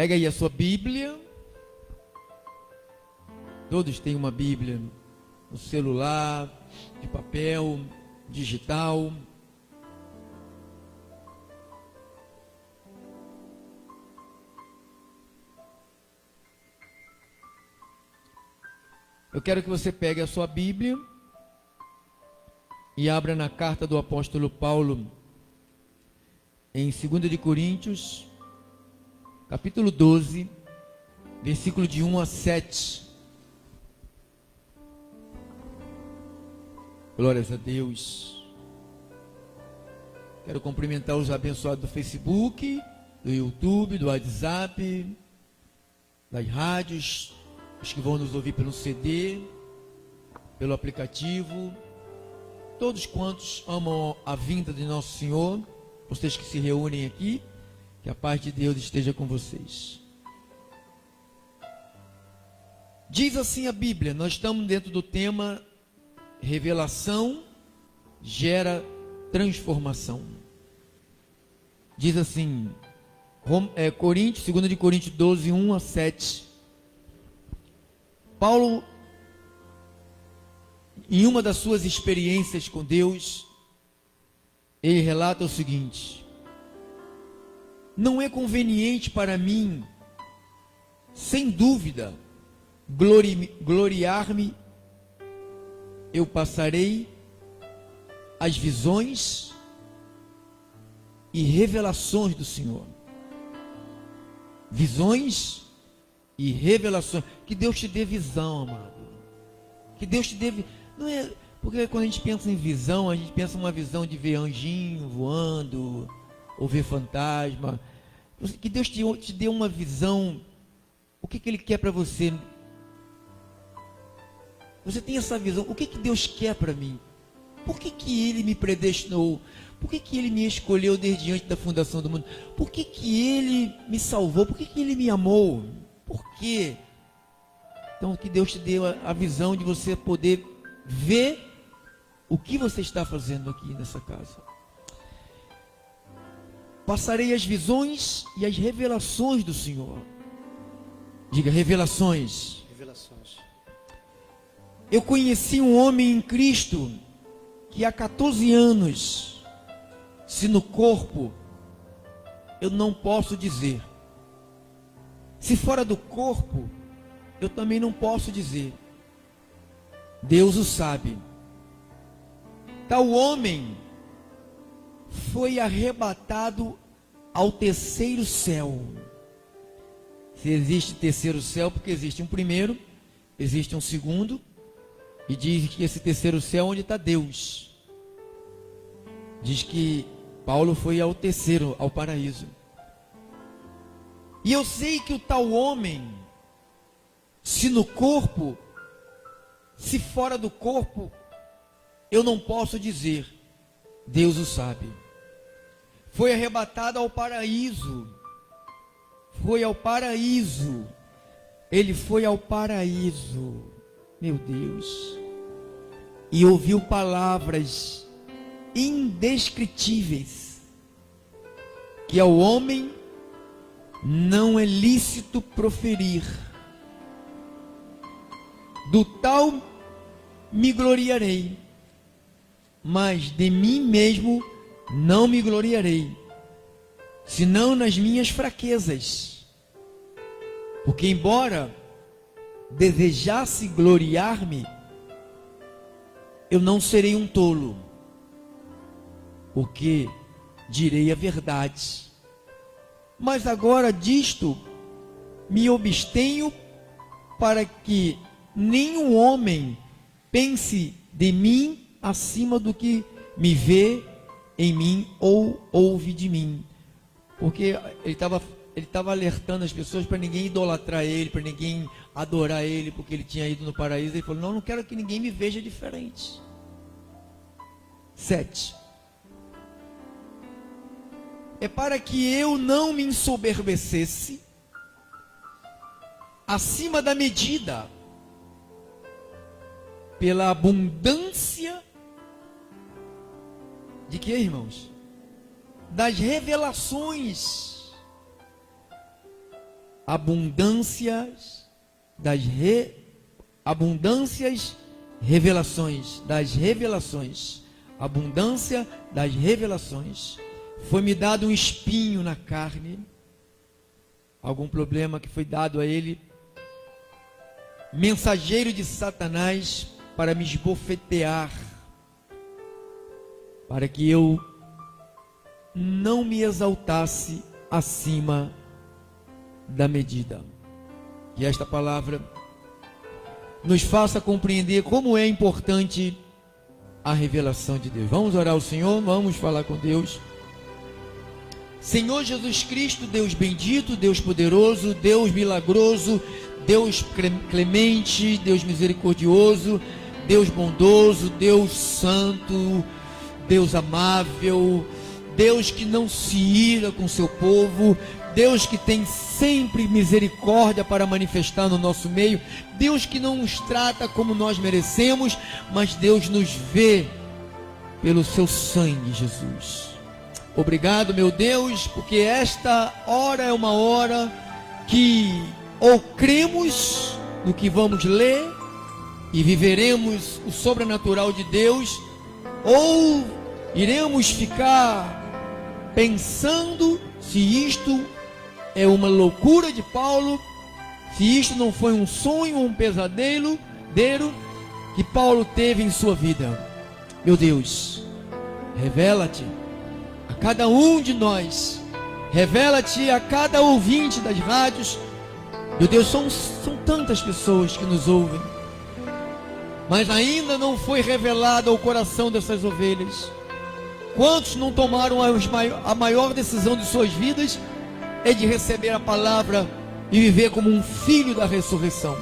Pega aí a sua Bíblia. Todos têm uma Bíblia no celular, de papel, digital. Eu quero que você pegue a sua Bíblia e abra na carta do apóstolo Paulo em 2 de Coríntios, capítulo 12, versículo de 1 a 7. Glórias a Deus. Quero cumprimentar os abençoados do Facebook, do YouTube, do WhatsApp, das rádios, os que vão nos ouvir pelo CD, pelo aplicativo, todos quantos amam a vinda de nosso Senhor, vocês que se reúnem aqui, que a paz de Deus esteja com vocês. Diz assim a Bíblia, nós estamos dentro do tema revelação gera transformação. Diz assim, 2 de Coríntios 12, 1 a 7. Paulo, em uma das suas experiências com Deus, ele relata o seguinte: não é conveniente para mim, sem dúvida, gloriar-me. Eu passarei as visões e revelações do Senhor. Visões e revelações. Que Deus te dê visão, amado. Que Deus te dê. Não é porque quando a gente pensa em visão, a gente pensa uma visão de ver anjinho voando, ou ver fantasma. Que Deus te dê uma visão. O que Ele quer para você? Você tem essa visão. O que Deus quer para mim? Por que Ele me predestinou? Por que Ele me escolheu desde antes da fundação do mundo? Por que Ele me salvou? Por que Ele me amou? Por quê? Então que Deus te dê a visão de você poder ver o que você está fazendo aqui nessa casa. Passarei as visões e as revelações do Senhor. Diga, revelações. Revelações. Eu conheci um homem em Cristo que há 14 anos, se no corpo, eu não posso dizer. Se fora do corpo, eu também não posso dizer. Deus o sabe. Tal homem foi arrebatado ao terceiro céu. Se existe terceiro céu, porque existe um primeiro, existe um segundo, e diz que esse terceiro céu é onde está Deus. Diz que Paulo foi ao terceiro, ao paraíso. E eu sei que o tal homem, se no corpo, se fora do corpo, eu não posso dizer, Deus o sabe. Foi arrebatado ao paraíso. Foi ao paraíso. Ele foi ao paraíso. Meu Deus. E ouviu palavras indescritíveis, que ao homem não é lícito proferir. Do tal me gloriarei, mas de mim mesmo não me gloriarei, senão nas minhas fraquezas. Porque embora desejasse gloriar-me, eu não serei um tolo, porque direi a verdade. Mas agora disto me abstenho, para que nenhum homem pense de mim acima do que me vê em mim ou ouve de mim. Porque ele estava alertando as pessoas para ninguém idolatrar ele, para ninguém adorar ele, porque ele tinha ido no paraíso. Ele falou, não quero que ninguém me veja diferente. 7. É para que eu não me ensoberbecesse acima da medida, pela abundância de que, irmãos? Das revelações. abundâncias abundâncias revelações, das revelações, abundância das revelações. Foi-me dado um espinho na carne, algum problema que foi dado a ele, mensageiro de Satanás, para me esbofetear, para que eu não me exaltasse acima da medida. Que esta palavra nos faça compreender como é importante a revelação de Deus. Vamos orar ao Senhor, vamos falar com Deus. Senhor Jesus Cristo, Deus bendito, Deus poderoso, Deus milagroso, Deus clemente, Deus misericordioso, Deus bondoso, Deus santo, Deus amável, Deus que não se ira com seu povo, Deus que tem sempre misericórdia para manifestar no nosso meio, Deus que não nos trata como nós merecemos, mas Deus nos vê pelo seu sangue, Jesus. Obrigado, meu Deus, porque esta hora é uma hora que ou cremos no que vamos ler e viveremos o sobrenatural de Deus, ou iremos ficar pensando se isto é uma loucura de Paulo, se isto não foi um sonho ou um pesadelo que Paulo teve em sua vida. Meu Deus, revela-te a cada um de nós, revela-te a cada ouvinte das rádios. Meu Deus, são tantas pessoas que nos ouvem, mas ainda não foi revelado ao coração dessas ovelhas. Quantos não tomaram a maior decisão de suas vidas é de receber a palavra e viver como um filho da ressurreição?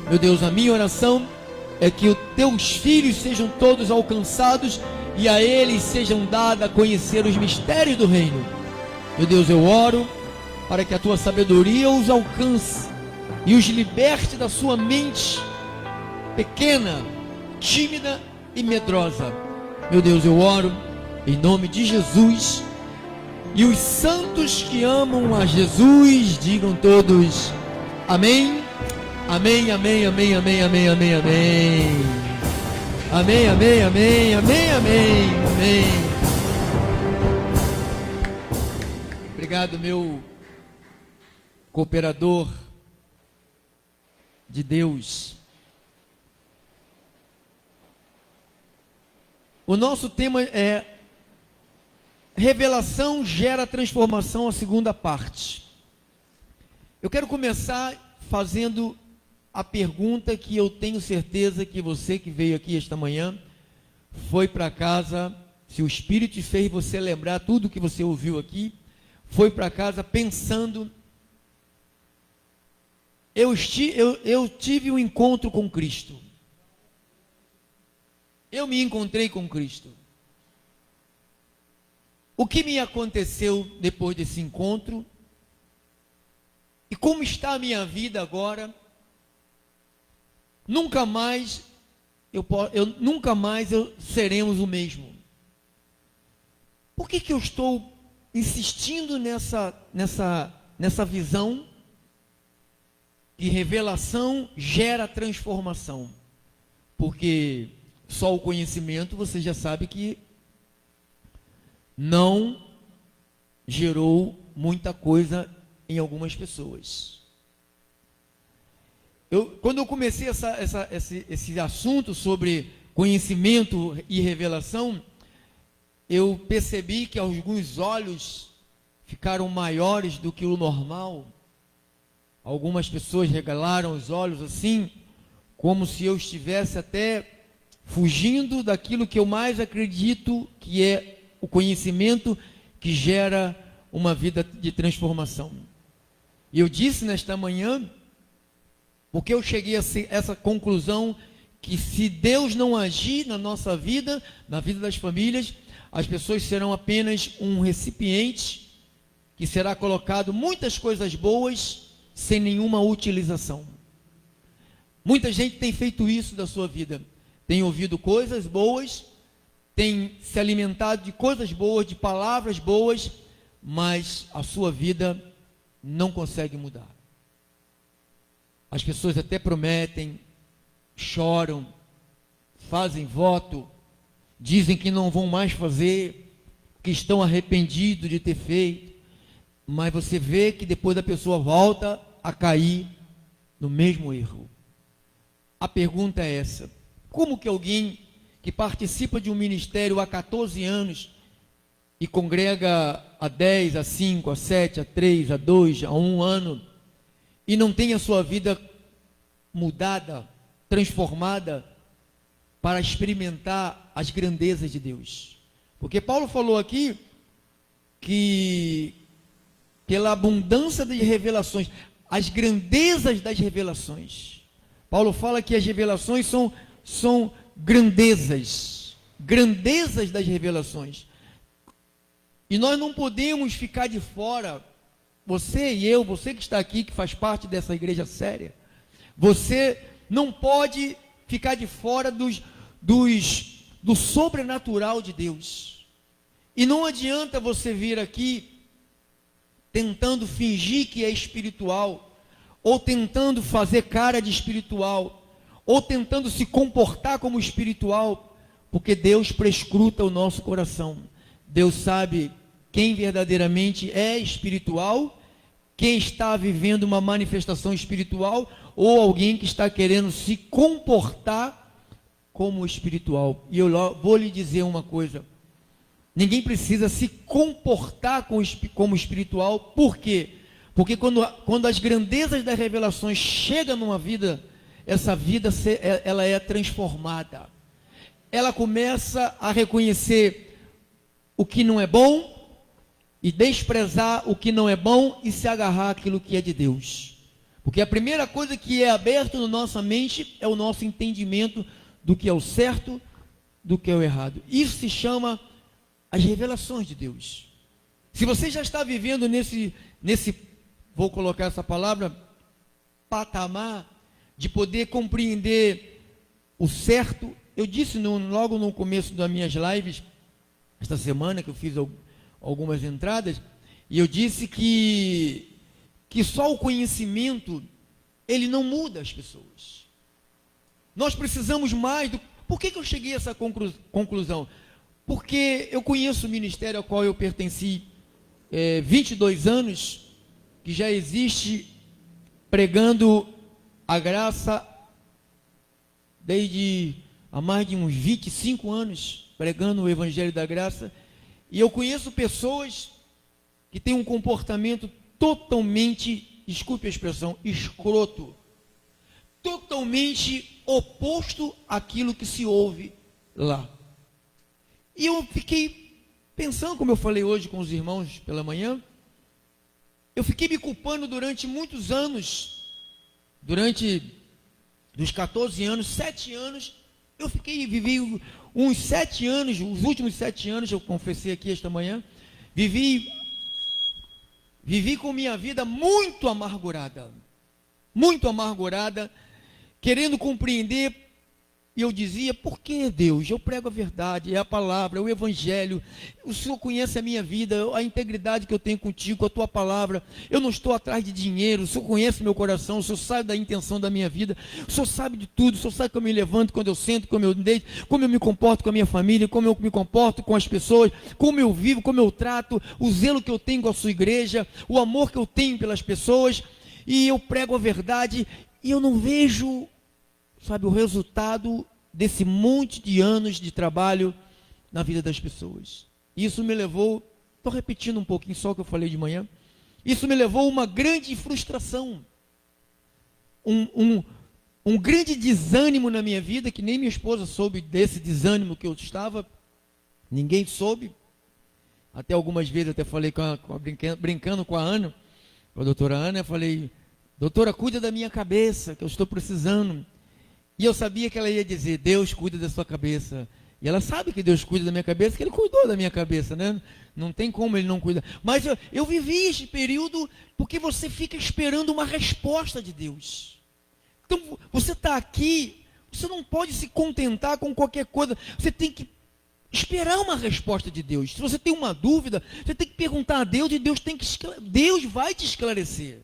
Meu Deus, a minha oração é que os teus filhos sejam todos alcançados e a eles sejam dados a conhecer os mistérios do reino. Meu Deus, eu oro para que a tua sabedoria os alcance e os liberte da sua mente pequena, tímida e medrosa. Meu Deus, eu oro em nome de Jesus. E os santos que amam a Jesus, digam todos amém, amém, amém, amém, amém, amém, amém, amém, amém, amém, amém, amém, amém, amém. Obrigado, meu cooperador de Deus. O nosso tema é revelação gera transformação, a segunda parte. Eu quero começar fazendo a pergunta que eu tenho certeza que você que veio aqui esta manhã foi para casa, se o Espírito te fez você lembrar tudo que você ouviu aqui, foi para casa pensando: eu tive um encontro com Cristo, eu me encontrei com Cristo. O que me aconteceu depois desse encontro? E como está a minha vida agora? Nunca mais seremos o mesmo. Por que eu estou insistindo nessa visão que revelação gera transformação? Porque só o conhecimento, você já sabe que não gerou muita coisa em algumas pessoas. Quando eu comecei esse assunto sobre conhecimento e revelação, eu percebi que alguns olhos ficaram maiores do que o normal. Algumas pessoas regalaram os olhos assim, como se eu estivesse até fugindo daquilo que eu mais acredito que é o conhecimento que gera uma vida de transformação. E eu disse nesta manhã, porque eu cheguei a essa conclusão, que se Deus não agir na nossa vida, na vida das famílias, as pessoas serão apenas um recipiente que será colocado muitas coisas boas sem nenhuma utilização. Muita gente tem feito isso da sua vida, tem ouvido coisas boas, tem se alimentado de coisas boas, de palavras boas, mas a sua vida não consegue mudar. As pessoas até prometem, choram, fazem voto, dizem que não vão mais fazer, que estão arrependidos de ter feito, mas você vê que depois a pessoa volta a cair no mesmo erro. A pergunta é essa: como que alguém que participa de um ministério há 14 anos e congrega há 10, há 5, há 7, há 3, há 2, há 1 ano, e não tem a sua vida mudada, transformada, para experimentar as grandezas de Deus? Porque Paulo falou aqui que pela abundância de revelações, as grandezas das revelações. Paulo fala que as revelações são grandezas das revelações. E nós não podemos ficar de fora, você e eu, você que está aqui, que faz parte dessa igreja séria, você não pode ficar de fora do sobrenatural de Deus. E não adianta você vir aqui tentando fingir que é espiritual, ou tentando fazer cara de espiritual, ou tentando se comportar como espiritual, porque Deus prescruta o nosso coração. Deus sabe quem verdadeiramente é espiritual, quem está vivendo uma manifestação espiritual, ou alguém que está querendo se comportar como espiritual. E eu vou lhe dizer uma coisa: ninguém precisa se comportar como espiritual. Por quê? Porque quando as grandezas das revelações chegam numa vida, essa vida ela é transformada. Ela começa a reconhecer o que não é bom e desprezar o que não é bom e se agarrar àquilo que é de Deus. Porque a primeira coisa que é aberta na nossa mente é o nosso entendimento do que é o certo, do que é o errado. Isso se chama as revelações de Deus. Se você já está vivendo nesse, vou colocar essa palavra, patamar, de poder compreender o certo. Eu disse logo no começo das minhas lives, esta semana que eu fiz algumas entradas, e eu disse que só o conhecimento, ele não muda as pessoas. Nós precisamos mais do... Por que eu cheguei a essa conclusão? Porque eu conheço o ministério ao qual eu pertenci 22 anos, que já existe pregando a graça desde há mais de uns 25 anos, pregando o evangelho da graça. E eu conheço pessoas que têm um comportamento totalmente, desculpe a expressão, escroto, totalmente oposto àquilo que se ouve lá. E eu fiquei pensando, como eu falei hoje com os irmãos pela manhã, eu fiquei me culpando durante muitos anos, durante dos 14 anos, 7 anos, vivi uns 7 anos, os últimos 7 anos, eu confessei aqui esta manhã, vivi com minha vida muito amargurada, querendo compreender. E eu dizia: por que, Deus? Eu prego a verdade, é a palavra, é o evangelho, o Senhor conhece a minha vida, a integridade que eu tenho contigo, a tua palavra, eu não estou atrás de dinheiro, o Senhor conhece meu coração, o Senhor sabe da intenção da minha vida, o Senhor sabe de tudo, o Senhor sabe como eu me levanto, quando eu sento, como eu deito, como eu me comporto com a minha família, como eu me comporto com as pessoas, como eu vivo, como eu trato, o zelo que eu tenho com a sua igreja, o amor que eu tenho pelas pessoas. E eu prego a verdade, e eu não vejo, o resultado desse monte de anos de trabalho na vida das pessoas. Isso me levou, estou repetindo um pouquinho só o que eu falei de manhã, isso me levou a uma grande frustração, um grande desânimo na minha vida, que nem minha esposa soube desse desânimo que eu estava, ninguém soube. Até algumas vezes até falei brincando com a Ana, com a doutora Ana, eu falei: doutora, cuida da minha cabeça, que eu estou precisando. E eu sabia que ela ia dizer: Deus cuida da sua cabeça. E ela sabe que Deus cuida da minha cabeça, que Ele cuidou da minha cabeça, né? Não tem como Ele não cuidar. Mas eu vivi este período porque você fica esperando uma resposta de Deus. Então, você está aqui, você não pode se contentar com qualquer coisa. Você tem que esperar uma resposta de Deus. Se você tem uma dúvida, você tem que perguntar a Deus, e Deus vai te esclarecer.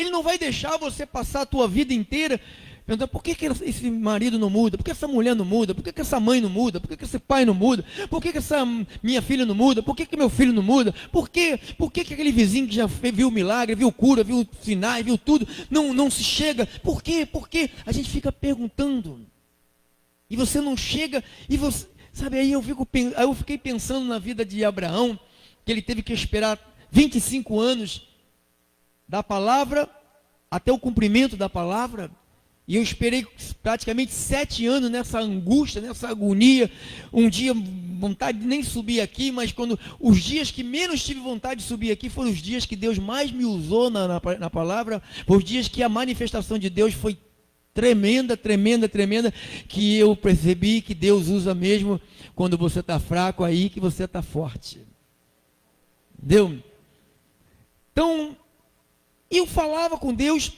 Ele não vai deixar você passar a tua vida inteira perguntando por que esse marido não muda, por que essa mulher não muda, por que essa mãe não muda, por que esse pai não muda, por que essa minha filha não muda, por que meu filho não muda, por que aquele vizinho que já viu o milagre, viu cura, viu sinais, viu tudo, não se chega, por quê? Porque a gente fica perguntando, e você não chega, e você, sabe, aí eu fiquei pensando na vida de Abraão, que ele teve que esperar 25 anos da palavra até o cumprimento da palavra. E eu esperei praticamente 7 anos nessa angústia, nessa agonia. Um dia, vontade de nem subir aqui, mas os dias que menos tive vontade de subir aqui foram os dias que Deus mais me usou na palavra, foram os dias que a manifestação de Deus foi tremenda, tremenda, tremenda, que eu percebi que Deus usa mesmo quando você está fraco, aí que você está forte. Entendeu? Então, eu falava com Deus.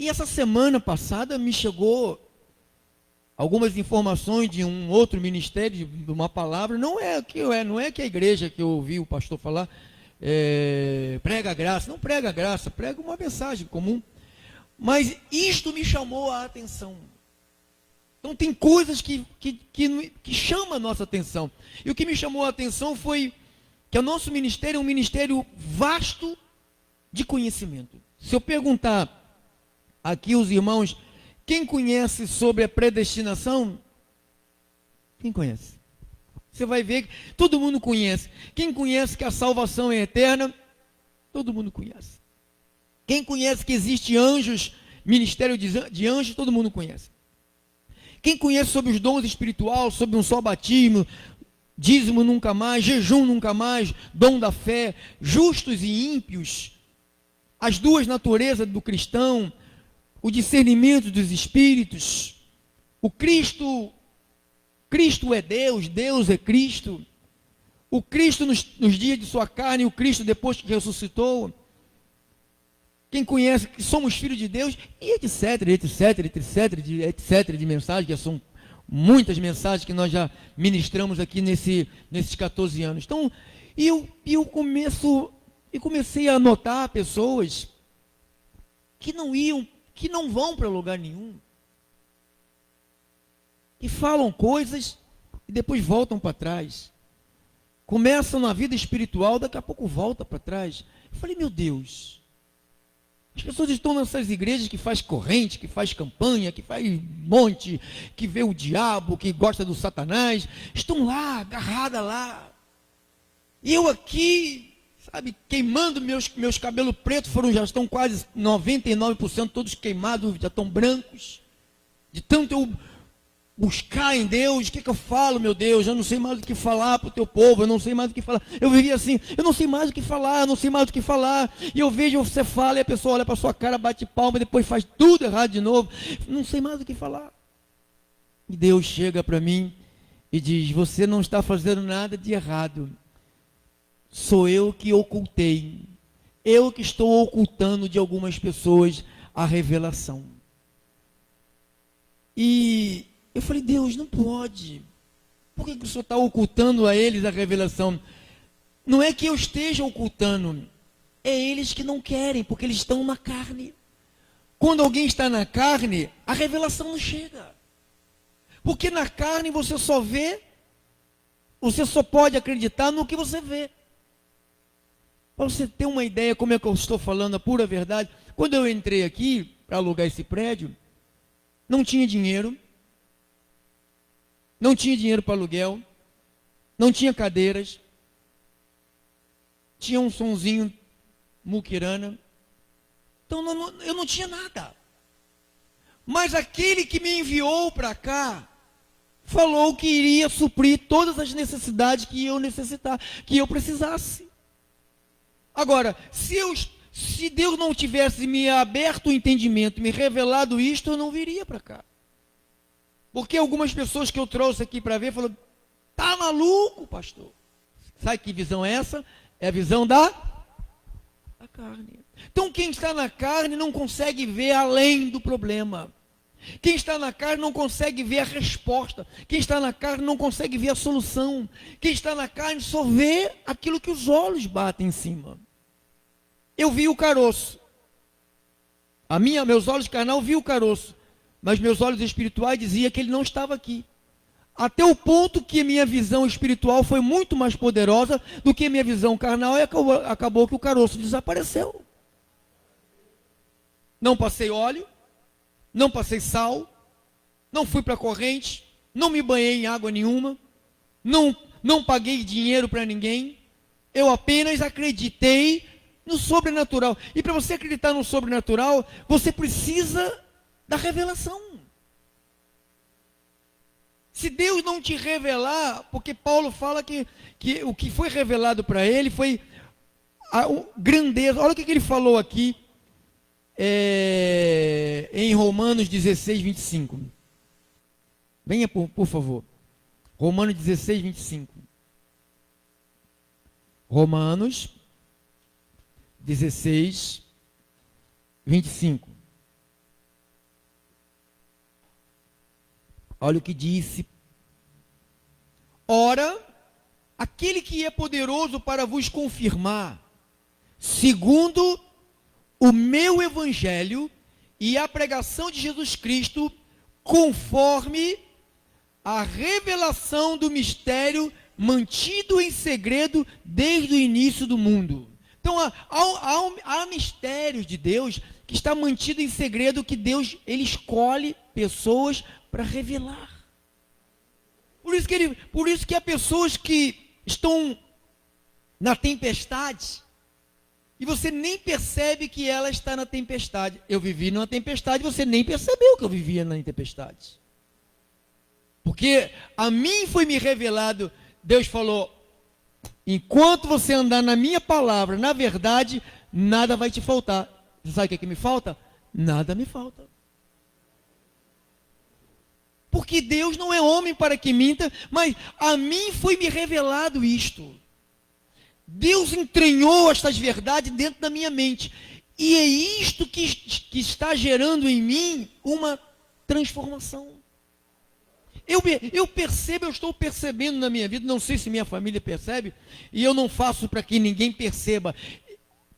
E essa semana passada me chegou algumas informações de um outro ministério, de uma palavra, não é que a igreja que eu ouvi o pastor falar, prega a graça, não prega a graça, prega uma mensagem comum, mas isto me chamou a atenção. Então tem coisas que chamam a nossa atenção, e o que me chamou a atenção foi que o nosso ministério é um ministério vasto de conhecimento. Se eu perguntar aqui os irmãos, quem conhece sobre a predestinação? Quem conhece? Você vai ver que todo mundo conhece. Quem conhece que a salvação é eterna? Todo mundo conhece. Quem conhece que existe anjos, ministério de anjos? Todo mundo conhece. Quem conhece sobre os dons espirituais, sobre um só batismo, dízimo nunca mais, jejum nunca mais, dom da fé, justos e ímpios, as duas naturezas do cristão, o discernimento dos espíritos, o Cristo é Deus, Deus é Cristo, o Cristo nos dias de sua carne, o Cristo depois que ressuscitou, quem conhece que somos filhos de Deus, e etc, de mensagens, que são muitas mensagens que nós já ministramos aqui nesses 14 anos. Então, eu comecei a notar pessoas que não vão para lugar nenhum, que falam coisas e depois voltam para trás, começam na vida espiritual, daqui a pouco volta para trás. Eu falei, meu Deus, as pessoas estão nessas igrejas que faz corrente, que faz campanha, que faz monte, que vê o diabo, que gosta do Satanás, estão lá, agarradas lá, e eu aqui, sabe, queimando meus cabelos pretos, já estão quase 99% todos queimados, já estão brancos, de tanto eu buscar em Deus. O que eu falo, meu Deus? Eu não sei mais o que falar para o teu povo, eu não sei mais o que falar. Eu vivia assim, eu não sei mais o que falar, eu não sei mais o que falar, e eu vejo você fala, e a pessoa olha para a sua cara, bate palma, e depois faz tudo errado de novo, não sei mais o que falar. E Deus chega para mim e diz, você não está fazendo nada de errado, sou eu que ocultei, eu que estou ocultando de algumas pessoas a revelação. E eu falei, Deus, não pode. Por que o Senhor está ocultando a eles a revelação? Não é que eu esteja ocultando, é eles que não querem, porque eles estão na carne. Quando alguém está na carne, a revelação não chega. Porque na carne você só pode acreditar no que você vê. Para você ter uma ideia como é que eu estou falando a pura verdade, quando eu entrei aqui para alugar esse prédio, não tinha dinheiro para aluguel, não tinha cadeiras, tinha um sonzinho muquirana, então eu não tinha nada. Mas aquele que me enviou para cá, falou que iria suprir todas as necessidades que eu precisasse. Agora, se Deus não tivesse me aberto o entendimento, me revelado isto, eu não viria para cá. Porque algumas pessoas que eu trouxe aqui para ver, falaram, tá maluco, pastor? Sabe que visão é essa? É a visão da carne. Então quem está na carne não consegue ver além do problema. Quem está na carne não consegue ver a resposta. Quem está na carne não consegue ver a solução. Quem está na carne só vê aquilo que os olhos batem em cima. Eu vi o caroço. Meus olhos carnal viu o caroço, mas meus olhos espirituais diziam que ele não estava aqui. Até o ponto que minha visão espiritual foi muito mais poderosa do que minha visão carnal e acabou que o caroço desapareceu. Não passei óleo, não passei sal, não fui para a corrente, não me banhei em água nenhuma, não paguei dinheiro para ninguém, eu apenas acreditei no sobrenatural. E para você acreditar no sobrenatural, você precisa da revelação. Se Deus não te revelar, porque Paulo fala que o que foi revelado para ele foi a grandeza. Olha o que ele falou aqui em Romanos 16, 25. Venha, por favor. Romanos 16, 25. Romanos 16, 25. Olha o que disse. Ora, aquele que é poderoso para vos confirmar, segundo o meu evangelho e a pregação de Jesus Cristo, conforme a revelação do mistério mantido em segredo desde o início do mundo. Então, há mistérios de Deus que está mantido em segredo, que Deus, ele escolhe pessoas para revelar. Por isso que há pessoas que estão na tempestade e você nem percebe que ela está na tempestade. Eu vivi numa tempestade, você nem percebeu que eu vivia na tempestade. Porque a mim foi me revelado, Deus falou, enquanto você andar na minha palavra, na verdade, nada vai te faltar. Você sabe o que me falta? Nada me falta. Porque Deus não é homem para que minta, mas a mim foi me revelado isto. Deus entranhou estas verdades dentro da minha mente. E é isto que está gerando em mim uma transformação. Eu percebo, eu estou percebendo na minha vida, não sei se minha família percebe, e eu não faço para que ninguém perceba.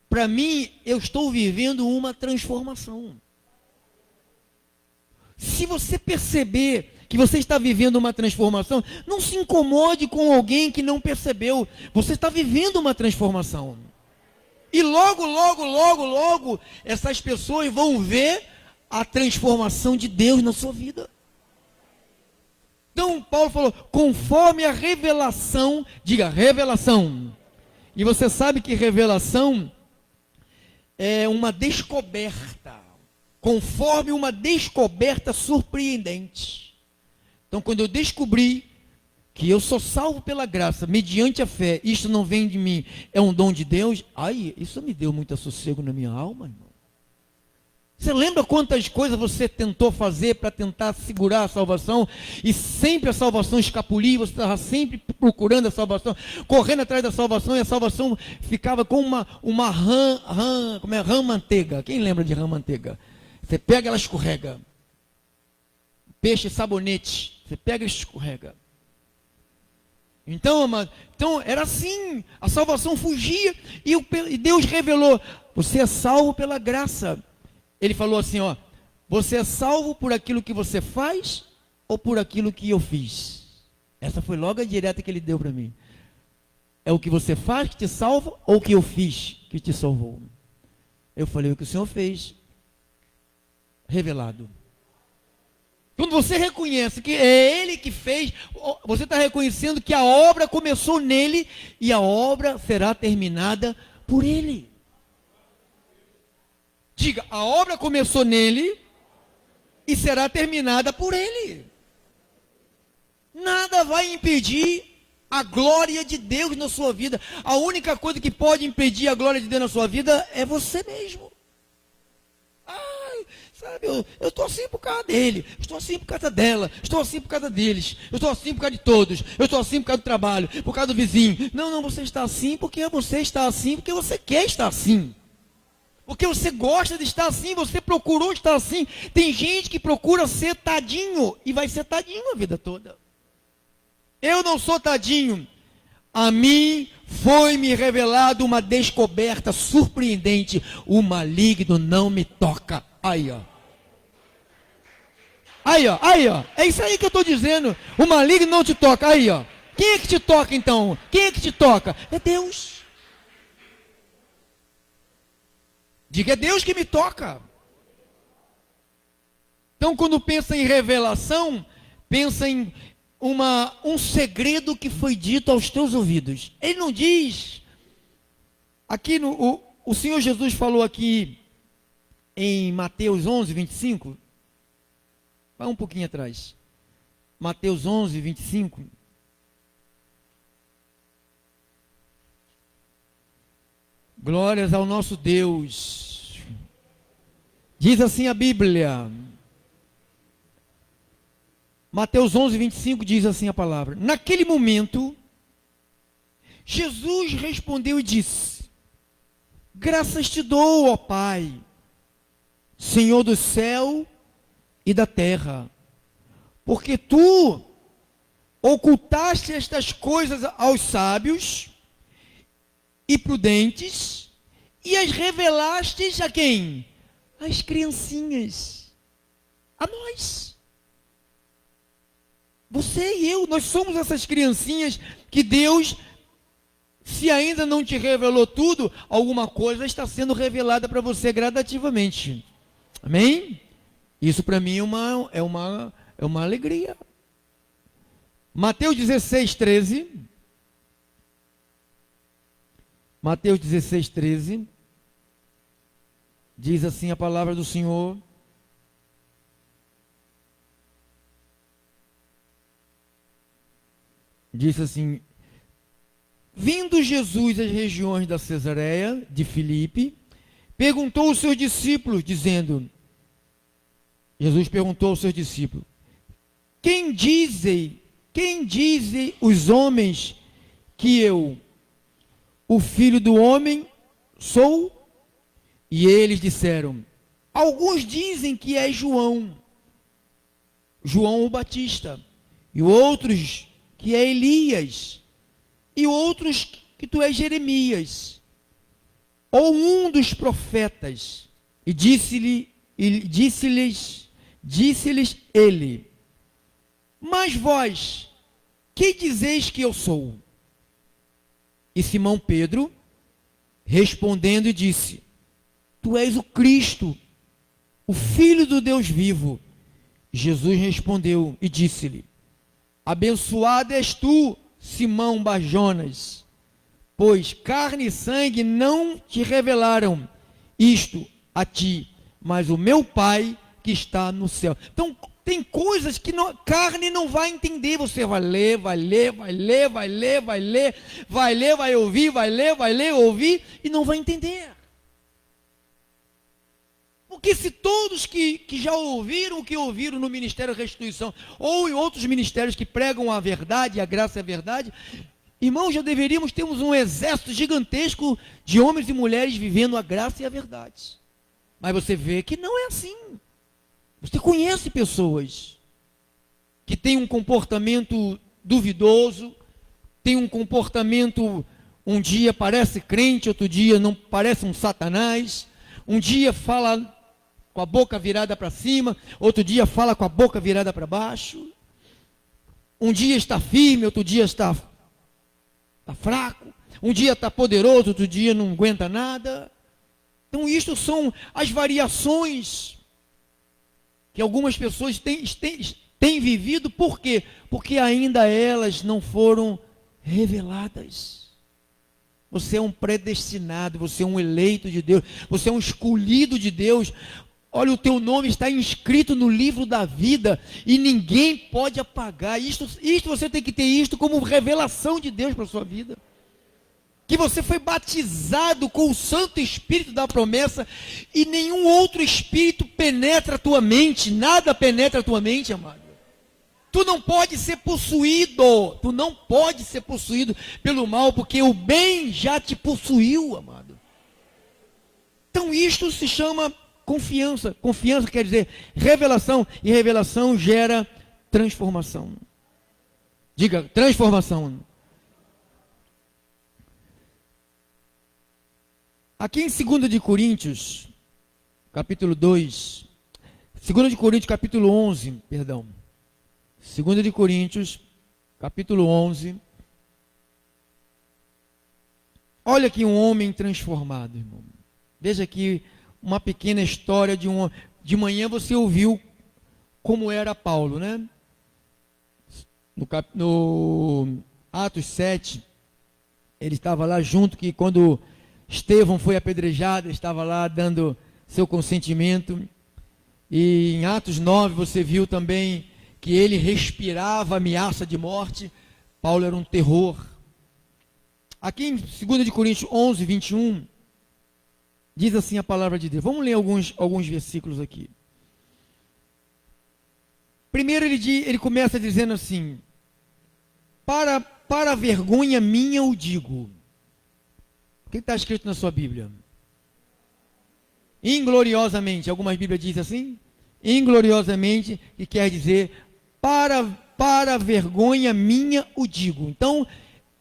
Para mim, eu estou vivendo uma transformação. Se você perceber que você está vivendo uma transformação, não se incomode com alguém que não percebeu. Você está vivendo uma transformação. E logo, essas pessoas vão ver a transformação de Deus na sua vida. Então, Paulo falou, conforme a revelação, diga, revelação. E você sabe que revelação é uma descoberta. Conforme uma descoberta surpreendente. Então, quando eu descobri que eu sou salvo pela graça, mediante a fé, isto não vem de mim, é um dom de Deus, isso me deu muito sossego na minha alma, irmão. Você lembra quantas coisas você tentou fazer para tentar segurar a salvação, e sempre a salvação escapulia, você estava sempre procurando a salvação, correndo atrás da salvação, e a salvação ficava com uma rã manteiga. Quem lembra de rã manteiga? Você pega, ela escorrega. Peixe, sabonete. Você pega e escorrega. Então, amado, era assim. A salvação fugia. E Deus revelou. Você é salvo pela graça. Ele falou assim, você é salvo por aquilo que você faz ou por aquilo que eu fiz? Essa foi logo a direta que ele deu para mim. É o que você faz que te salva ou o que eu fiz que te salvou? Eu falei, o que o Senhor fez. Revelado. Quando você reconhece que é Ele que fez, você está reconhecendo que a obra começou nele e a obra será terminada por Ele. Diga, a obra começou nele e será terminada por Ele. Nada vai impedir a glória de Deus na sua vida. A única coisa que pode impedir a glória de Deus na sua vida é você mesmo. Sabe, eu estou assim por causa dele, estou assim por causa dela, estou assim por causa deles, eu estou assim por causa de todos, eu estou assim por causa do trabalho, por causa do vizinho. Não, você está assim porque você está assim, porque você quer estar assim. Porque você gosta de estar assim, você procurou estar assim. Tem gente que procura ser tadinho e vai ser tadinho a vida toda. Eu não sou tadinho. A mim foi-me revelado uma descoberta surpreendente. O maligno não me toca. Aí, ó. Aí, ó, aí, ó. É isso aí que eu estou dizendo. O maligno não te toca. Aí, ó. Quem é que te toca, então? Quem é que te toca? É Deus. Diga, é Deus que me toca. Então, quando pensa em revelação, pensa em um segredo que foi dito aos teus ouvidos. Ele não diz. Aqui, o Senhor Jesus falou aqui em Mateus 11, 25. Vai um pouquinho atrás. Mateus 11, 25. Glórias ao nosso Deus. Diz assim a Bíblia. Mateus 11, 25 diz assim a palavra. Naquele momento, Jesus respondeu e disse: graças te dou, ó Pai, Senhor do céu e da terra, porque tu ocultaste estas coisas aos sábios e prudentes e as revelaste a quem? Às criancinhas, a nós. Você e eu, nós somos essas criancinhas que Deus, se ainda não te revelou tudo, alguma coisa está sendo revelada para você gradativamente. Amém? Isso para mim é uma alegria. Mateus 16, 13. Mateus 16, 13. Diz assim a palavra do Senhor. Diz assim: vindo Jesus às regiões da Cesareia de Filipe, perguntou aos seus discípulos, dizendo, Jesus perguntou aos seus discípulos, quem dizem os homens que eu, o Filho do Homem, sou? E eles disseram, alguns dizem que é João o Batista, e outros que é Elias, e outros que tu és Jeremias, ou um dos profetas. E disse-lhes ele, mas vós, que dizeis que eu sou? E Simão Pedro, respondendo, disse, tu és o Cristo, o Filho do Deus vivo. Jesus respondeu e disse-lhe, abençoado és tu, Simão Barjonas, pois carne e sangue não te revelaram isto a ti, mas o meu Pai que está no céu. Então, tem coisas que carne não vai entender. Você vai ler, vai ouvir, ouvir, e não vai entender. Porque se todos que já ouviram o que ouviram no Ministério da Restituição, ou em outros ministérios que pregam a verdade, a graça e a verdade, irmãos, já deveríamos ter um exército gigantesco de homens e mulheres vivendo a graça e a verdade. Mas você vê que não é assim. Você conhece pessoas que têm um comportamento duvidoso, têm um comportamento, um dia parece crente, outro dia não parece um satanás, um dia fala com a boca virada para cima, outro dia fala com a boca virada para baixo, um dia está firme, outro dia está fraco, um dia está poderoso, outro dia não aguenta nada. Então isto são as variações que algumas pessoas têm vivido. Por quê? Porque ainda elas não foram reveladas. Você é um predestinado, você é um eleito de Deus, você é um escolhido de Deus. Olha, o teu nome está inscrito no livro da vida e ninguém pode apagar. Isto você tem que ter isto como revelação de Deus para a sua vida. Que você foi batizado com o Santo Espírito da promessa e nenhum outro espírito penetra a tua mente, nada penetra a tua mente, amado. Tu não pode ser possuído pelo mal, porque o bem já te possuiu, amado. Então isto se chama confiança. Confiança quer dizer revelação, e revelação gera transformação. Diga, transformação. Aqui em 2 de Coríntios, capítulo 2. 2 de Coríntios, capítulo 11, perdão. 2 de Coríntios, capítulo 11. Olha aqui um homem transformado, irmão. Veja aqui uma pequena história de um... De manhã você ouviu como era Paulo, né? No Atos 7, ele estava lá junto, que quando Estevão foi apedrejado, ele estava lá dando seu consentimento. E em Atos 9 você viu também que ele respirava ameaça de morte. Paulo era um terror. Aqui em 2 de Coríntios 11, 21, diz assim a palavra de Deus. Vamos ler alguns versículos aqui. Primeiro ele começa dizendo assim: para a vergonha minha o digo. O que está escrito na sua Bíblia? Ingloriosamente. Algumas Bíblias dizem assim? Ingloriosamente, que quer dizer para a vergonha minha o digo. Então,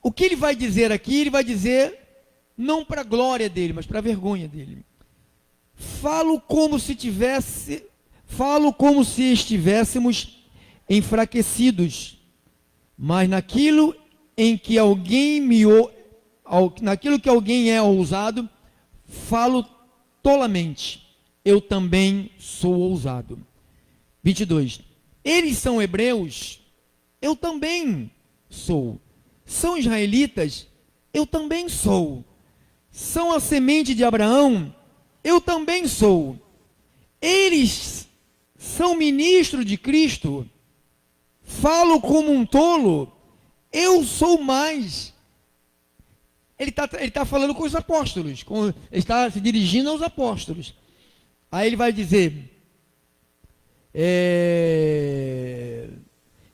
o que ele vai dizer aqui, ele vai dizer não para a glória dele, mas para a vergonha dele. Falo como se estivéssemos enfraquecidos, mas naquilo que alguém é ousado, falo tolamente. Eu também sou ousado. 22. Eles são hebreus, eu também sou. São israelitas, eu também sou. São a semente de Abraão, eu também sou. Eles são ministros de Cristo, falo como um tolo, eu sou mais. Ele está falando com os apóstolos, ele está se dirigindo aos apóstolos. Aí ele vai dizer,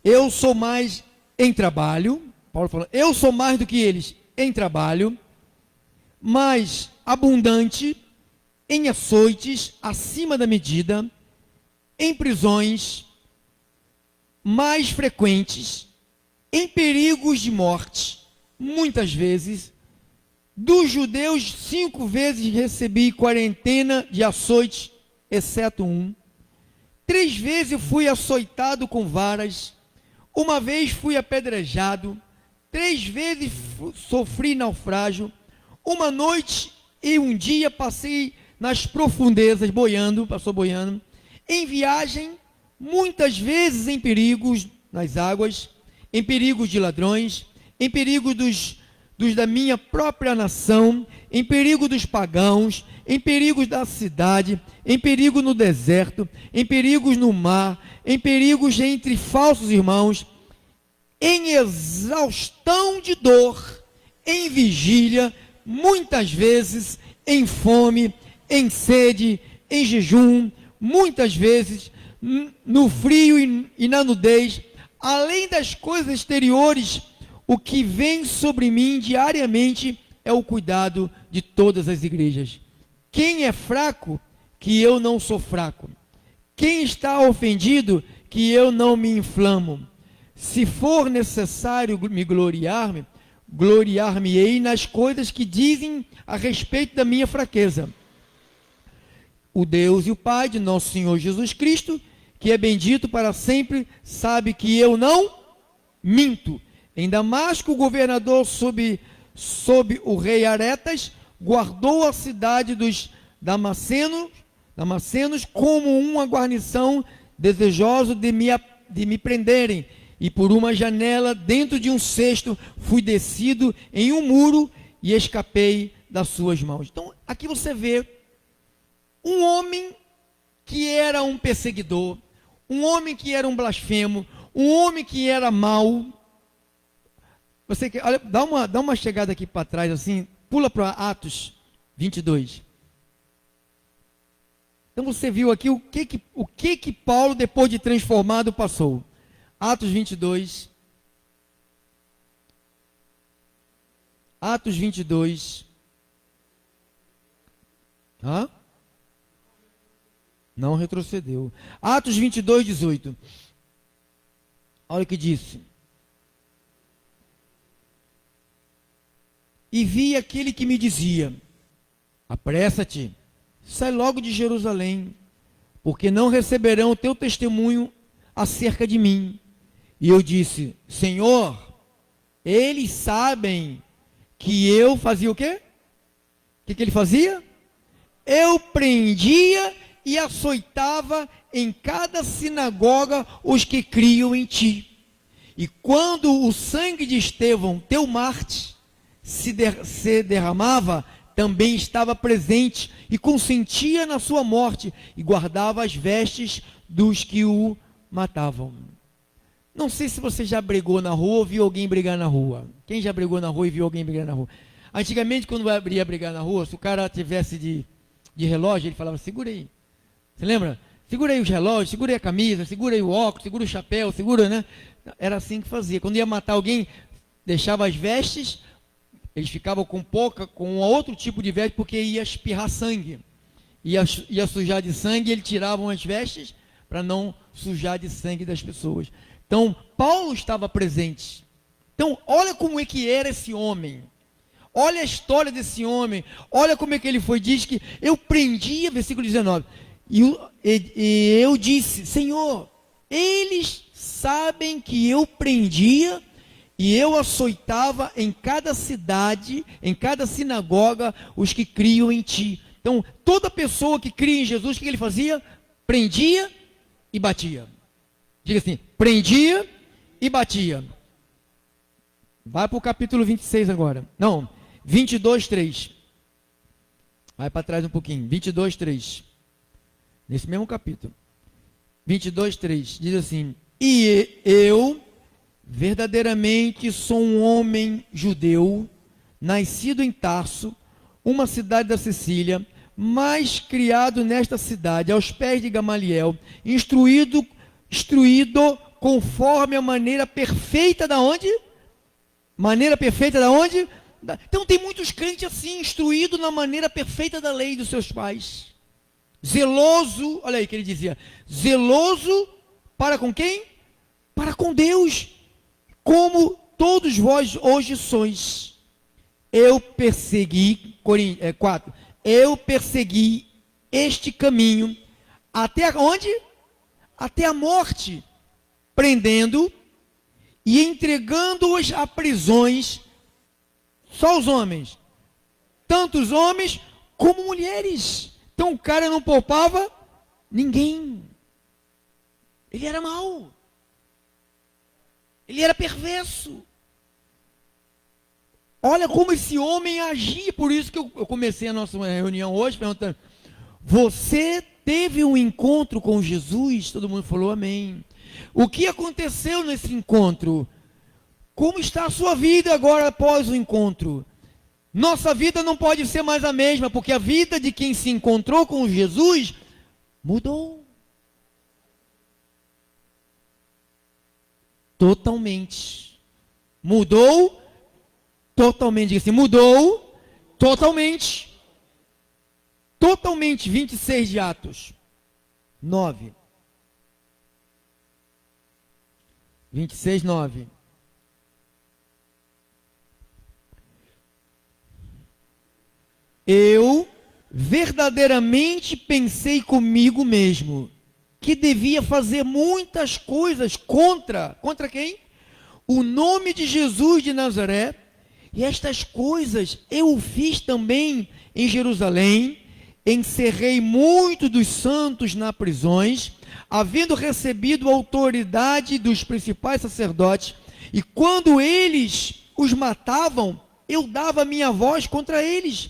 eu sou mais em trabalho, Paulo falou, eu sou mais do que eles em trabalho, mais abundante, em açoites, acima da medida, em prisões, mais frequentes, em perigos de morte, muitas vezes. Dos judeus, 5 vezes recebi quarentena de açoites, exceto um. 3 vezes fui açoitado com varas. Uma vez fui apedrejado. 3 vezes sofri naufrágio. Uma noite e um dia passei nas profundezas, passou boiando. Em viagem, muitas vezes em perigos nas águas, em perigos de ladrões, em perigo dos da minha própria nação, em perigo dos pagãos, em perigos da cidade, em perigo no deserto, em perigos no mar, em perigos entre falsos irmãos, em exaustão de dor, em vigília, muitas vezes em fome, em sede, em jejum, muitas vezes no frio e na nudez, além das coisas exteriores. O que vem sobre mim diariamente é o cuidado de todas as igrejas. Quem é fraco, que eu não sou fraco. Quem está ofendido, que eu não me inflamo. Se for necessário me gloriar-me-ei nas coisas que dizem a respeito da minha fraqueza. O Deus e o Pai de nosso Senhor Jesus Cristo, que é bendito para sempre, sabe que eu não minto. Em Damasco, o governador sob o rei Aretas guardou a cidade dos Damascenos como uma guarnição, desejoso de me prenderem. E por uma janela dentro de um cesto fui descido em um muro e escapei das suas mãos. Então aqui você vê um homem que era um perseguidor, um homem que era um blasfemo, um homem que era mau. Você quer, olha, dá uma chegada aqui para trás assim, pula para Atos 22. Então você viu aqui o que Paulo, depois de transformado, passou. Atos 22. Atos 22. Não retrocedeu. Atos 22, 18. Olha o que disse. E vi aquele que me dizia: apressa-te, sai logo de Jerusalém, porque não receberão o teu testemunho acerca de mim. E eu disse: Senhor, eles sabem que eu fazia o quê? O que ele fazia? Eu prendia e açoitava em cada sinagoga os que criam em ti. E quando o sangue de Estevão, teu mártir, se derramava, também estava presente e consentia na sua morte e guardava as vestes dos que o matavam. Não sei se você já brigou na rua ou viu alguém brigar na rua. Quem já brigou na rua e viu alguém brigar na rua? Antigamente, quando ia brigar na rua, se o cara tivesse de relógio, ele falava: segura aí. Você lembra? Segura aí os relógios, segura aí a camisa, segura aí o óculos, segura o chapéu, segura, né? Era assim que fazia. Quando ia matar alguém, deixava as vestes, eles ficavam com outro tipo de veste, porque ia espirrar sangue. Ia sujar de sangue, e eles tiravam as vestes para não sujar de sangue das pessoas. Então, Paulo estava presente. Então, olha como é que era esse homem. Olha a história desse homem. Olha como é que ele foi. Diz que eu prendia, versículo 19. E eu disse: Senhor, eles sabem que eu prendia e eu açoitava em cada cidade, em cada sinagoga, os que criam em ti. Então, toda pessoa que cria em Jesus, o que ele fazia? Prendia e batia. Diga assim: prendia e batia. Vai para o capítulo 26 agora. Não, 22, 3. Vai para trás um pouquinho. 22, 3. Nesse mesmo capítulo. 22, 3. Diz assim: e eu verdadeiramente sou um homem judeu, nascido em Tarso, uma cidade da Sicília, mas criado nesta cidade, aos pés de Gamaliel, instruído conforme a maneira perfeita da onde? Maneira perfeita da onde? Então tem muitos crentes assim, instruído na maneira perfeita da lei dos seus pais. Zeloso, olha aí que ele dizia, zeloso para com quem? Para com Deus, como todos vós hoje sois. Eu persegui, 4, eu persegui este caminho, até onde? Até a morte, prendendo e entregando-os a prisões, só os homens, tanto os homens como mulheres. Então o cara não poupava ninguém. Ele era mau. Ele era perverso. Olha como esse homem agia. Por isso que eu comecei a nossa reunião hoje perguntando: você teve um encontro com Jesus? Todo mundo falou amém. O que aconteceu nesse encontro? Como está a sua vida agora após o encontro? Nossa vida não pode ser mais a mesma, porque a vida de quem se encontrou com Jesus mudou. Totalmente. Mudou totalmente. Diga assim: mudou totalmente. Totalmente. 26 de Atos 9. 26, 9. Eu verdadeiramente pensei comigo mesmo que devia fazer muitas coisas contra quem? O nome de Jesus de Nazaré. E estas coisas eu fiz também em Jerusalém, encerrei muitos dos santos nas prisões, havendo recebido a autoridade dos principais sacerdotes, e quando eles os matavam, eu dava minha voz contra eles,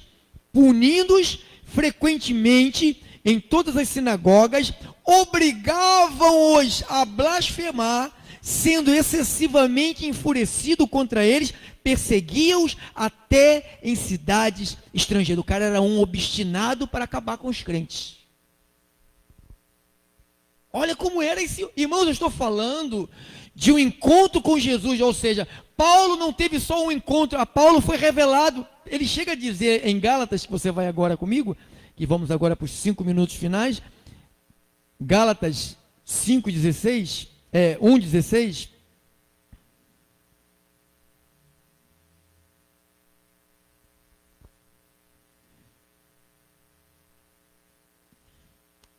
punindo-os frequentemente em todas as sinagogas, obrigavam-os a blasfemar, sendo excessivamente enfurecido contra eles, perseguia-os até em cidades estrangeiras. O cara era um obstinado para acabar com os crentes. Olha como era esse... Irmãos, eu estou falando de um encontro com Jesus, ou seja, Paulo não teve só um encontro, a Paulo foi revelado. Ele chega a dizer em Gálatas, que você vai agora comigo, que vamos agora para os 5 minutos finais, Gálatas 5:16, 1:16.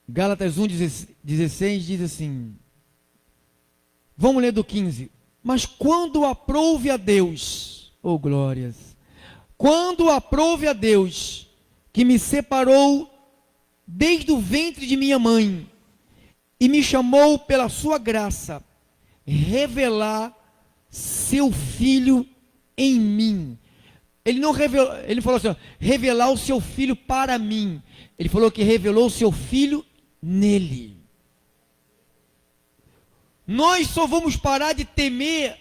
Gálatas 1:16 diz assim, vamos ler do 15. Mas quando aprouve a Deus, oh glórias, quando aprouve a Deus, que me separou desde o ventre de minha mãe, e me chamou pela sua graça, revelar seu Filho em mim. Ele não revelou, ele falou assim, revelar o seu Filho para mim. Ele falou que revelou o seu Filho nele. Nós só vamos parar de temer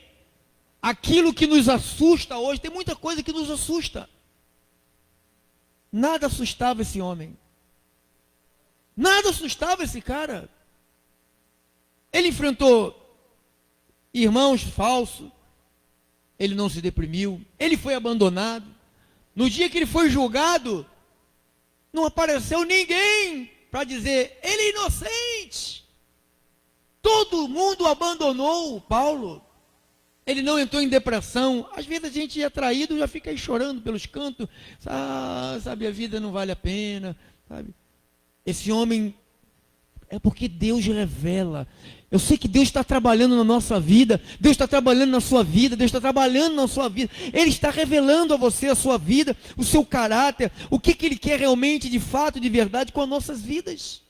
aquilo que nos assusta hoje. Tem muita coisa que nos assusta. Nada assustava esse homem. Nada assustava esse cara. Ele enfrentou irmãos falsos. Ele não se deprimiu. Ele foi abandonado. No dia que ele foi julgado, não apareceu ninguém para dizer, ele é inocente. Todo mundo abandonou Paulo. Ele não entrou em depressão. Às vezes a gente é traído, já fica aí chorando pelos cantos. Sabe, a vida não vale a pena. Sabe? Esse homem, é porque Deus revela. Eu sei que Deus está trabalhando na nossa vida. Deus está trabalhando na sua vida. Deus está trabalhando na sua vida. Ele está revelando a você a sua vida, o seu caráter, o que Ele quer realmente, de fato, de verdade, com as nossas vidas.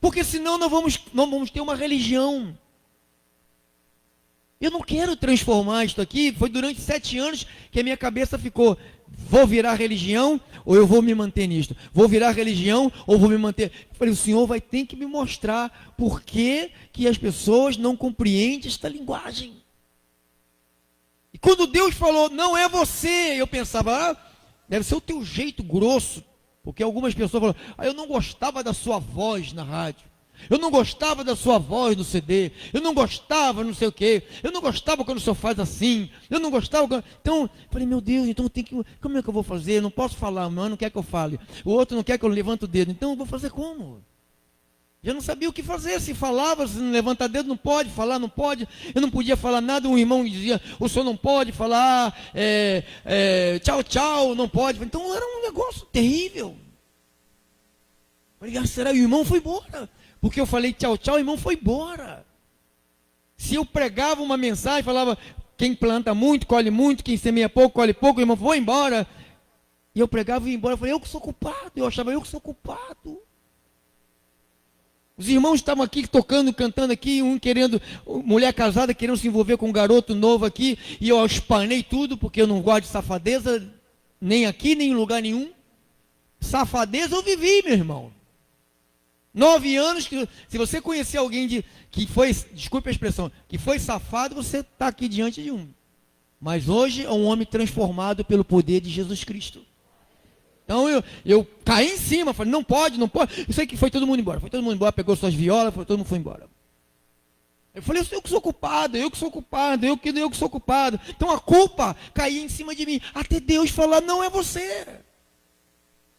Porque senão não vamos ter uma religião. Eu não quero transformar isto aqui. Foi durante 7 anos que a minha cabeça ficou, vou virar religião ou eu vou me manter nisto? Vou virar religião ou vou me manter? Eu falei, o Senhor vai ter que me mostrar por que as pessoas não compreendem esta linguagem. E quando Deus falou, não é você, eu pensava, deve ser o teu jeito grosso. Porque algumas pessoas falam, eu não gostava da sua voz na rádio. Eu não gostava da sua voz no CD. Eu não gostava não sei o quê. Eu não gostava quando o senhor faz assim. Eu não gostava quando... Então, eu falei, meu Deus, então como é que eu vou fazer? Eu não posso falar, o meu não quer que eu fale. O outro não quer que eu levante o dedo. Então, eu vou fazer como? Já não sabia o que fazer. Se falava, se não levanta dedo, não pode. Falar, não pode. Eu não podia falar nada. Um irmão dizia, o senhor não pode falar. Tchau, tchau, não pode. Então, era um negócio terrível. Falei, será? E o irmão foi embora. Porque eu falei tchau, tchau, o irmão foi embora. Se eu pregava uma mensagem, falava, quem planta muito, colhe muito, quem semeia pouco, colhe pouco, o irmão foi embora. E eu pregava e ia embora, eu falei, eu que sou culpado, eu achava eu que sou culpado. Os irmãos estavam aqui tocando, cantando aqui, um querendo, mulher casada querendo se envolver com um garoto novo aqui, e eu espanei tudo, porque eu não gosto de safadeza, nem aqui, nem em lugar nenhum. Safadeza eu vivi, meu irmão. 9 anos, se você conhecer alguém que foi, desculpe a expressão, que foi safado, você está aqui diante de um. Mas hoje é um homem transformado pelo poder de Jesus Cristo. Então eu caí em cima, falei, não pode. Eu sei que foi todo mundo embora, pegou suas violas, todo mundo foi embora. Eu falei, eu que sou culpado, eu que sou culpado. Então a culpa caía em cima de mim, até Deus falar, não é você.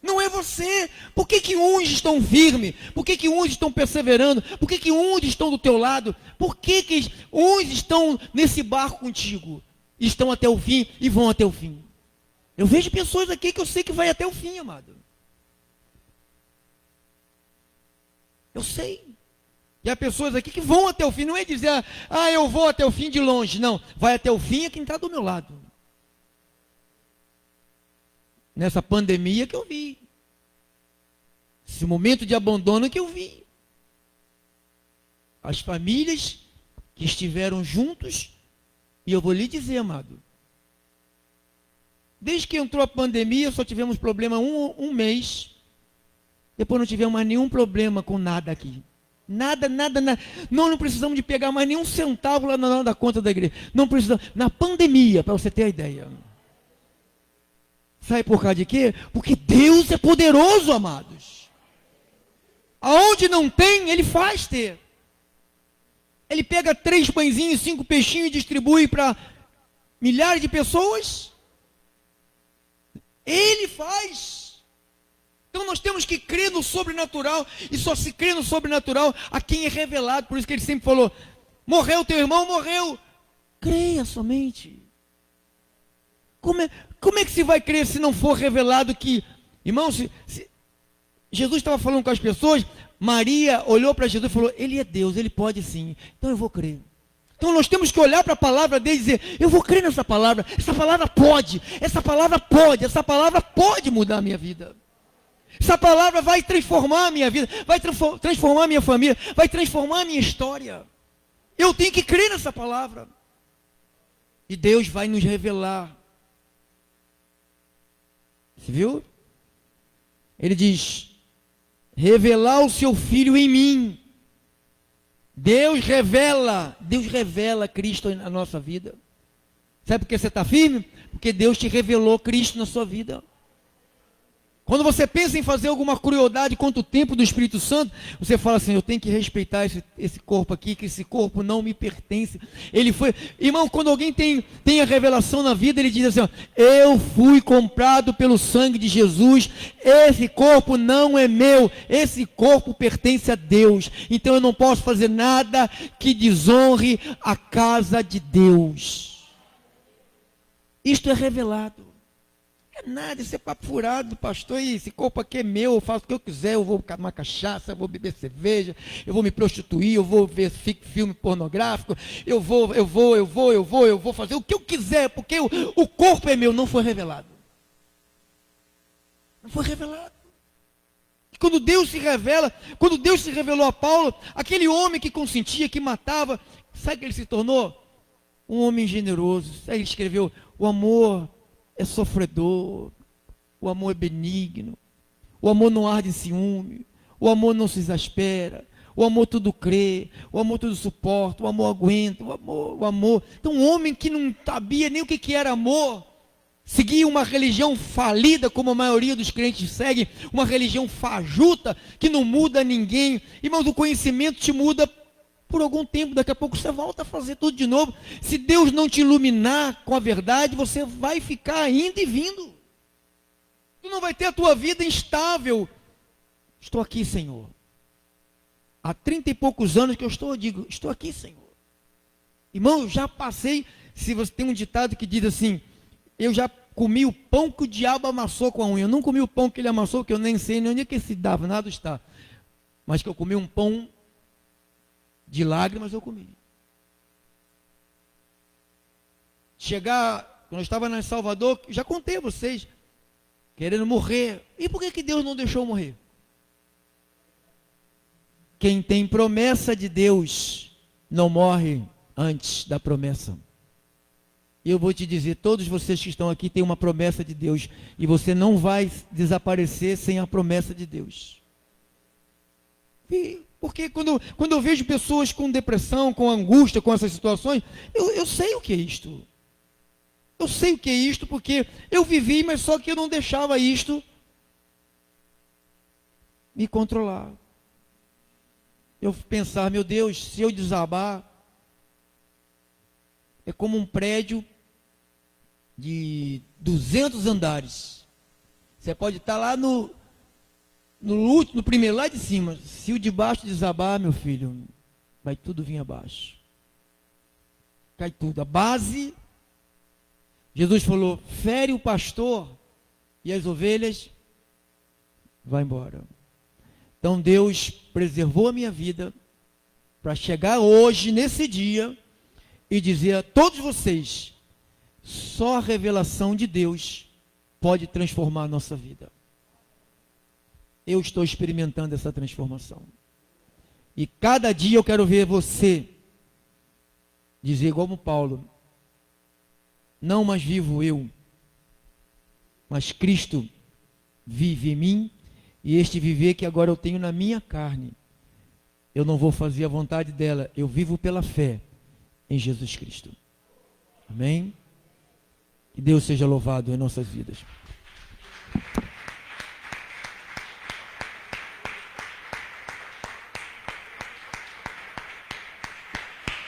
Não é você. Por que uns estão firmes? Por que uns estão perseverando? Por que uns estão do teu lado? Por que uns estão nesse barco contigo? Estão até o fim e vão até o fim. Eu vejo pessoas aqui que eu sei que vai até o fim, amado. Eu sei. E há pessoas aqui que vão até o fim. Não é dizer, eu vou até o fim de longe. Não, vai até o fim é quem está do meu lado. Nessa pandemia que eu vi. Esse momento de abandono que eu vi. As famílias que estiveram juntos. E eu vou lhe dizer, amado. Desde que entrou a pandemia, só tivemos problema um mês. Depois não tivemos mais nenhum problema com nada aqui. Nada. Não precisamos de pegar mais nenhum centavo lá na conta da igreja. Não precisamos. Na pandemia, para você ter a ideia. Sabe por causa de quê? Porque Deus é poderoso, amados. Aonde não tem, Ele faz ter. Ele pega 3 pãezinhos, 5 peixinhos e distribui para milhares de pessoas. Ele faz. Então nós temos que crer no sobrenatural. E só se crê no sobrenatural a quem é revelado. Por isso que ele sempre falou, morreu teu irmão, morreu. Creia somente. Como é que se vai crer se não for revelado que... Irmão, Jesus estava falando com as pessoas, Maria olhou para Jesus e falou, ele é Deus, ele pode sim, então eu vou crer. Então nós temos que olhar para a palavra dele e dizer, eu vou crer nessa palavra pode, essa palavra pode mudar a minha vida. Essa palavra vai transformar a minha vida, vai transformar a minha família, vai transformar a minha história. Eu tenho que crer nessa palavra. E Deus vai nos revelar. Você viu? Ele diz, revelar o seu Filho em mim. Deus revela Cristo na nossa vida. Sabe por que você está firme? Porque Deus te revelou Cristo na sua vida. Quando você pensa em fazer alguma crueldade contra o templo do Espírito Santo, você fala assim, eu tenho que respeitar esse corpo aqui, que esse corpo não me pertence. Ele foi, irmão, quando alguém tem a revelação na vida, ele diz assim, ó, eu fui comprado pelo sangue de Jesus, esse corpo não é meu, esse corpo pertence a Deus, então eu não posso fazer nada que desonre a casa de Deus. Isto é revelado. É nada, isso é papo furado, pastor, e esse corpo aqui é meu, eu faço o que eu quiser, eu vou tomar cachaça, eu vou beber cerveja, eu vou me prostituir, eu vou ver filme pornográfico, eu vou fazer o que eu quiser, porque o corpo é meu, não foi revelado. Não foi revelado. E quando Deus se revelou a Paulo, aquele homem que consentia, que matava, sabe o que ele se tornou? Um homem generoso. Aí ele escreveu, o amor é sofredor, o amor é benigno, o amor não arde em ciúme, o amor não se exaspera, o amor tudo crê, o amor tudo suporta, o amor aguenta, o amor. Então um homem que não sabia nem o que era amor, seguia uma religião falida, como a maioria dos crentes segue, uma religião fajuta, que não muda ninguém. Irmãos, o conhecimento te muda por algum tempo, daqui a pouco você volta a fazer tudo de novo. Se Deus não te iluminar com a verdade, você vai ficar indo e vindo. Tu não vai ter a tua vida instável. Estou aqui, Senhor. Há 30 e poucos anos que eu digo, estou aqui, Senhor. Irmão, eu já passei, se você tem um ditado que diz assim, eu já comi o pão que o diabo amassou com a unha. Eu não comi o pão que ele amassou, que eu nem sei nem onde é que se dava, nada está. Mas que eu comi um pão de lágrimas eu comi. Quando eu estava em Salvador, já contei a vocês, querendo morrer. E por que Deus não deixou eu morrer? Quem tem promessa de Deus, não morre antes da promessa. E eu vou te dizer, todos vocês que estão aqui têm uma promessa de Deus, e você não vai desaparecer sem a promessa de Deus. Porque quando eu vejo pessoas com depressão, com angústia, com essas situações, eu sei o que é isto. Eu sei o que é isto, porque eu vivi, mas só que eu não deixava isto me controlar. Eu pensar, meu Deus, se eu desabar, é como um prédio de 200 andares. Você pode estar lá no primeiro, lá de cima. Se o de baixo desabar, meu filho, vai tudo vir abaixo. Cai tudo. A base, Jesus falou, fere o pastor e as ovelhas, vai embora. Então Deus preservou a minha vida para chegar hoje, nesse dia, e dizer a todos vocês, só a revelação de Deus pode transformar a nossa vida. Eu estou experimentando essa transformação. E cada dia eu quero ver você dizer igual o Paulo, não mais vivo eu, mas Cristo vive em mim, e este viver que agora eu tenho na minha carne, eu não vou fazer a vontade dela, eu vivo pela fé em Jesus Cristo. Amém? Que Deus seja louvado em nossas vidas.